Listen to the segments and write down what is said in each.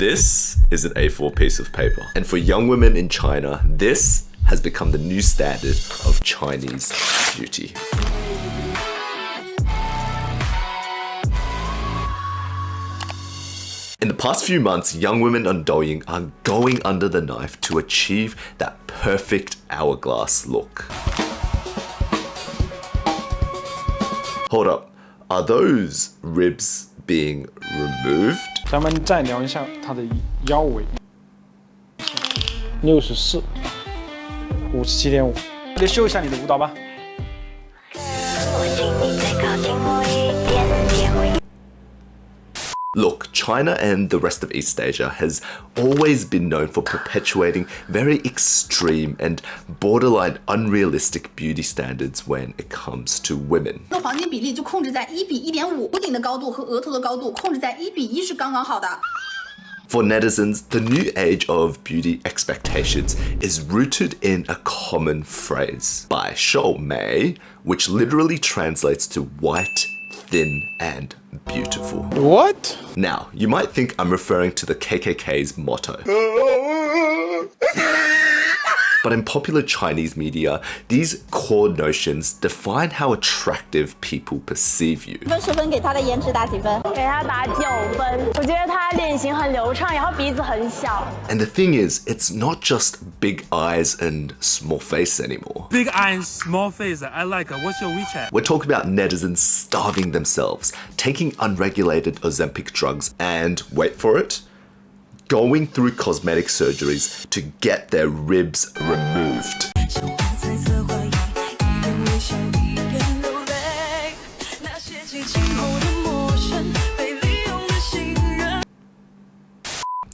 This is an A4 piece of paper. And for young women in China, this has become the new standard of Chinese beauty. In the past few months, young women on Douyin are going under the knife to achieve that perfect hourglass look. Hold up, are those ribs being removed? 咱们再量一下她的腰围，64、57.5。得秀一下你的舞蹈吧。Look, China and the rest of East Asia has always been known for perpetuating very extreme and borderline unrealistic beauty standards when it comes to women. 黄金比例就控制在1比1.5，头顶的高度和额头的高度控制在1比1是刚刚好的。For netizens, the new age of beauty expectations is rooted in a common phrase by Shou Mei, which literally translates to white, thin, and beautiful. What? Now, you might think I'm referring to the KKK's motto. But in popular Chinese media, these core notions define how attractive people perceive you. 10分给她的颜值打几分？给她打9分。我觉得她脸型很流畅，然后鼻子很小。And the thing is, it's not just big eyes and small face anymore. Big eyes, small face, I like it. What's your WeChat? We're talking about netizens starving themselves, taking unregulated Ozempic drugs, and wait for it, going through cosmetic surgeries to get their ribs removed.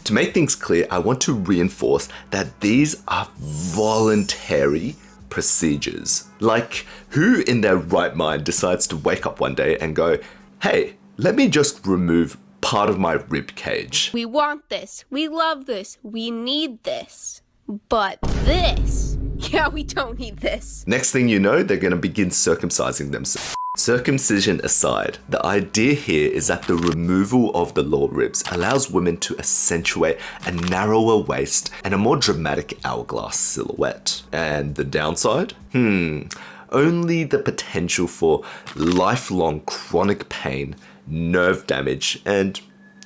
To make things clear, I want to reinforce that these are voluntary procedures. Like, who in their right mind decides to wake up one day and go, hey, let me just remove part of my rib cage. We want this, we love this, we need this. But this, yeah, we don't need this. Next thing you know, they're gonna begin circumcising themselves. Circumcision aside, the idea here is that the removal of the lower ribs allows women to accentuate a narrower waist and a more dramatic hourglass silhouette. And the downside? Only the potential for lifelong chronic pain, nerve damage, and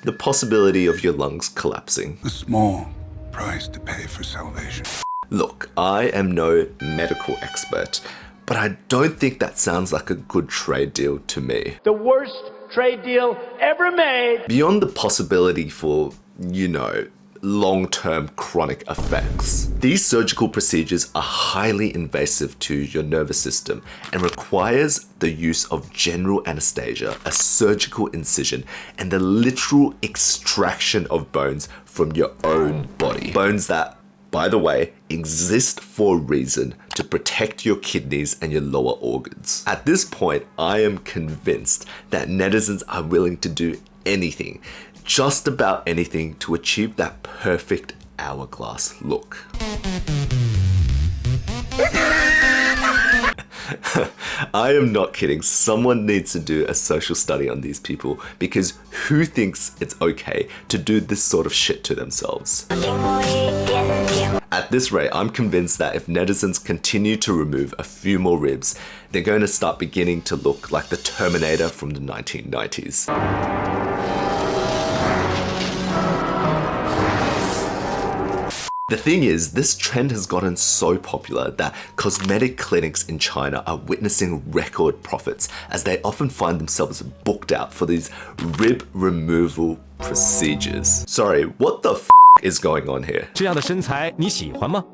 the possibility of your lungs collapsing. A small price to pay for salvation. Look, I am no medical expert, but I don't think that sounds like a good trade deal to me. The worst trade deal ever made. Beyond the possibility for, you know, long-term chronic effects, these surgical procedures are highly invasive to your nervous system and requires the use of general anesthesia, a surgical incision, and the literal extraction of bones from your own body. Bones that, by the way, exist for a reason to protect your kidneys and your lower organs. At this point, I am convinced that netizens are willing to do anything, just about anything, to achieve that perfect hourglass look. I am not kidding. Someone needs to do a social study on these people, because who thinks it's okay to do this sort of shit to themselves? At this rate, I'm convinced that if netizens continue to remove a few more ribs, they're going to start beginning to look like the Terminator from the 1990s. The thing is, this trend has gotten so popular that cosmetic clinics in China are witnessing record profits, as they often find themselves booked out for these rib removal procedures. Sorry, what the f is going on here? 这样的身材你喜欢吗？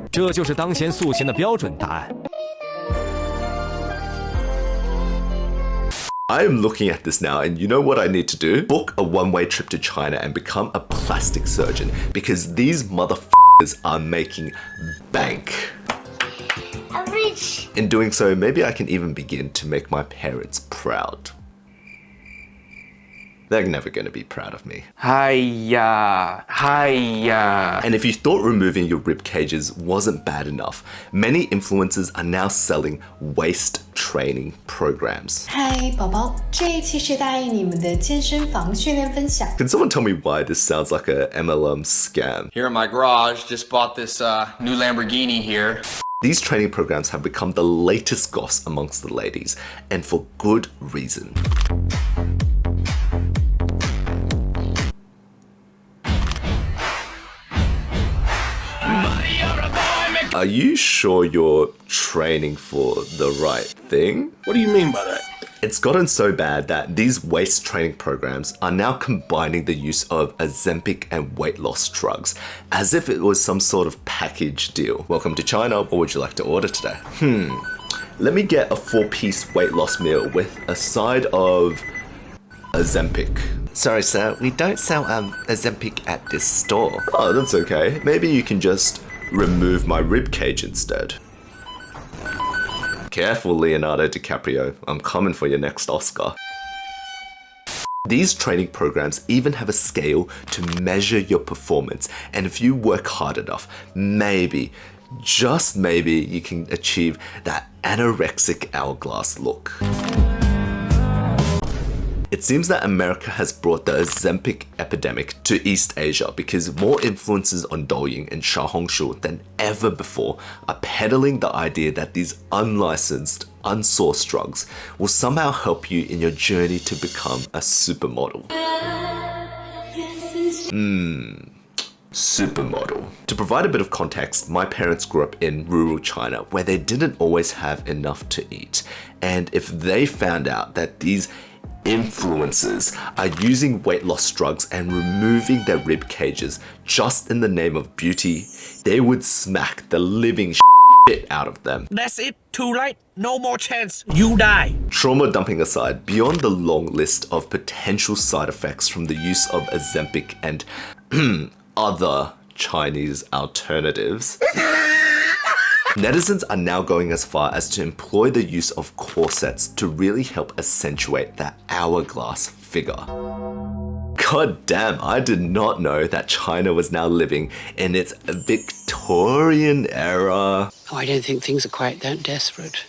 这就是当前塑形的标准答案。I am looking at this now, and you know what I need to do? Book a one-way trip to China and become a plastic surgeon, because these motherfuckers are making bank. I'm rich. In doing so, maybe I can even begin to make my parents proud. they're never going to be proud of me. Hiya. And if you thought removing your rib cages wasn't bad enough, many influencers are now selling waist training programs. 嗨，宝宝，这一期是答应你们的健身房训练分享。 Can someone tell me why this sounds like a MLM scam? Here in my garage, just bought this new Lamborghini here. These training programs have become the latest goss amongst the ladies, and for good reason. Are you sure you're training for the right thing? What do you mean by that? It's gotten so bad that these waist training programs are now combining the use of Ozempic and weight loss drugs as if it was some sort of package deal. Welcome to China, what would you like to order today? Let me get a 4-piece weight loss meal with a side of Ozempic. Sorry sir, we don't sell Ozempic at this store. Oh, that's okay. Maybe you can just remove my rib cage instead. Careful, Leonardo DiCaprio. I'm coming for your next Oscar. These training programs even have a scale to measure your performance, and if you work hard enough, maybe, just maybe, you can achieve that anorexic hourglass look. It seems that America has brought the Ozempic epidemic to East Asia because more influencers on Douyin and Xiaohongshu than ever before are peddling the idea that these unlicensed, unsourced drugs will somehow help you in your journey to become a supermodel. Supermodel. To provide a bit of context, my parents grew up in rural China where they didn't always have enough to eat. And if they found out that these influencers are using weight loss drugs and removing their rib cages just in the name of beauty, they would smack the living shit out of them. That's it, too late, no more chance, you die. Trauma dumping aside, beyond the long list of potential side effects from the use of Ozempic and other Chinese alternatives, netizens are now going as far as to employ the use of corsets to really help accentuate that hourglass figure. God damn, I did not know that China was now living in its Victorian era. Oh, I don't think things are quite that desperate.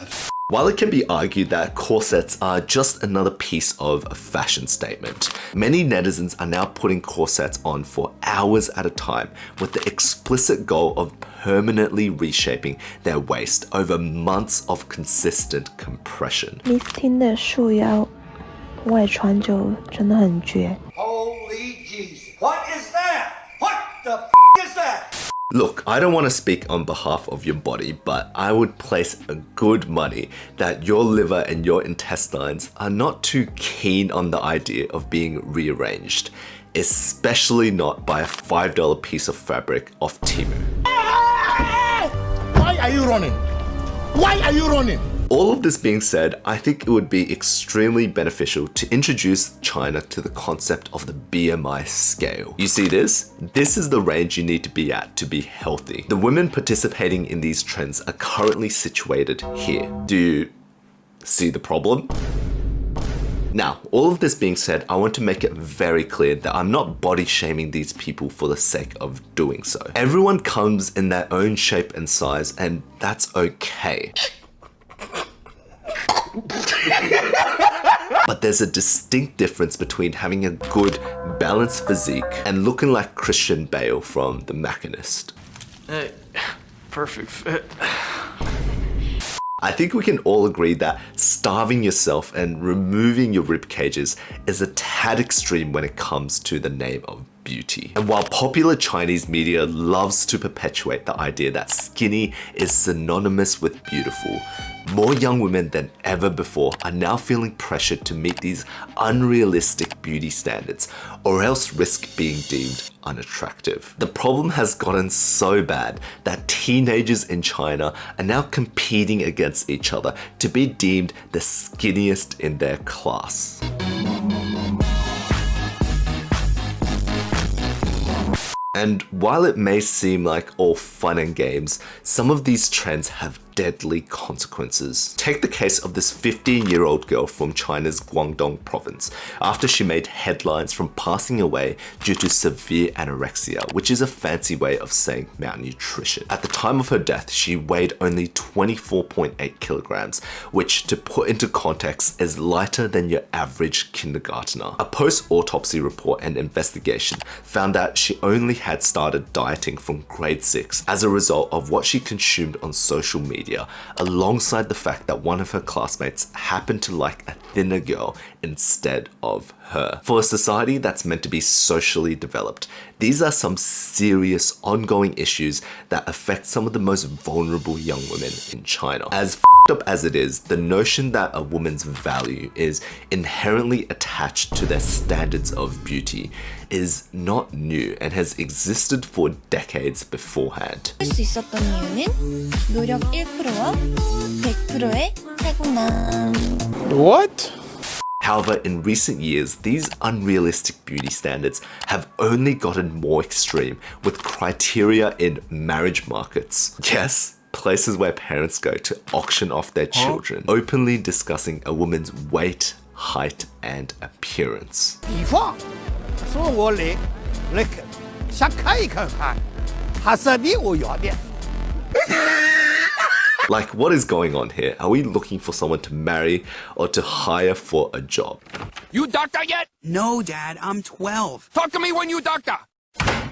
While it can be argued that corsets are just another piece of a fashion statement, many netizens are now putting corsets on for hours at a time with the explicit goal of permanently reshaping their waist over months of consistent compression. Miss Tin 的束腰外穿就真的很绝。 Holy Jesus. What is that? What the is that? Look, I don't want to speak on behalf of your body, but I would place a good money that your liver and your intestines are not too keen on the idea of being rearranged, especially not by a $5 piece of fabric off Temu. Why are you running? Why are you running? All of this being said, I think it would be extremely beneficial to introduce China to the concept of the BMI scale. You see this? This is the range you need to be at to be healthy. The women participating in these trends are currently situated here. Do you see the problem? Now, all of this being said, I want to make it very clear that I'm not body shaming these people for the sake of doing so. Everyone comes in their own shape and size, and that's okay. But there's a distinct difference between having a good, balanced physique and looking like Christian Bale from The Machinist. Perfect fit. I think we can all agree that starving yourself and removing your rib cages is a tad extreme when it comes to the name of beauty. And while popular Chinese media loves to perpetuate the idea that skinny is synonymous with beautiful, more young women than ever before are now feeling pressured to meet these unrealistic beauty standards or else risk being deemed unattractive. The problem has gotten so bad that teenagers in China are now competing against each other to be deemed the skinniest in their class. And while it may seem like all fun and games, some of these trends have deadly consequences. Take the case of this 15-year-old girl from China's Guangdong province after she made headlines from passing away due to severe anorexia, which is a fancy way of saying malnutrition. At the time of her death, she weighed only 24.8 kilograms, which, to put into context, is lighter than your average kindergartner. A post-autopsy report and investigation found that she only had started dieting from grade 6 as a result of what she consumed on social media, alongside the fact that one of her classmates happened to like a thinner girl instead of her. For a society that's meant to be socially developed, these are some serious ongoing issues that affect some of the most vulnerable young women in China. As f***ed up as it is, the notion that a woman's value is inherently attached to their standards of beauty is not new and has existed for decades beforehand. 할 수 있었던 이유는 노력 1%와 100%의 태국남. What? However, in recent years, these unrealistic beauty standards have only gotten more extreme with criteria in marriage markets. Yes, places where parents go to auction off their children, openly discussing a woman's weight, height, and appearance. 比方说我脸那个想看一看看，还是你我要的。 Like, what is going on here? Are we looking for someone to marry or to hire for a job? You doctor yet? No, Dad, I'm 12. Talk to me when you doctor.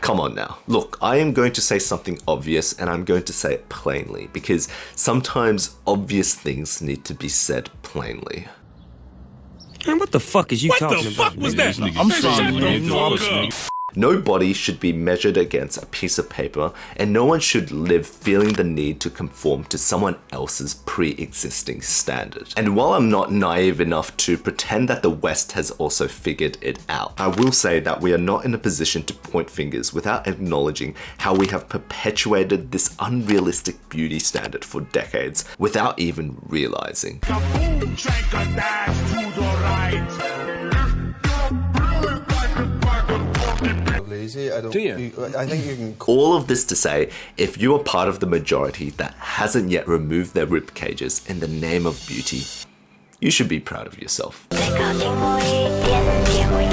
Come on now. Look, I am going to say something obvious and I'm going to say it plainly because sometimes obvious things need to be said plainly. Man, what the fuck is you talking about? What the fuck was that? I'm sorry. No body should be measured against a piece of paper, and no one should live feeling the need to conform to someone else's pre-existing standard. And while I'm not naive enough to pretend that the West has also figured it out, I will say that we are not in a position to point fingers without acknowledging how we have perpetuated this unrealistic beauty standard for decades without even realizing. I think you can. All of this to say, if you are part of the majority that hasn't yet removed their rib cages in the name of beauty, you should be proud of yourself.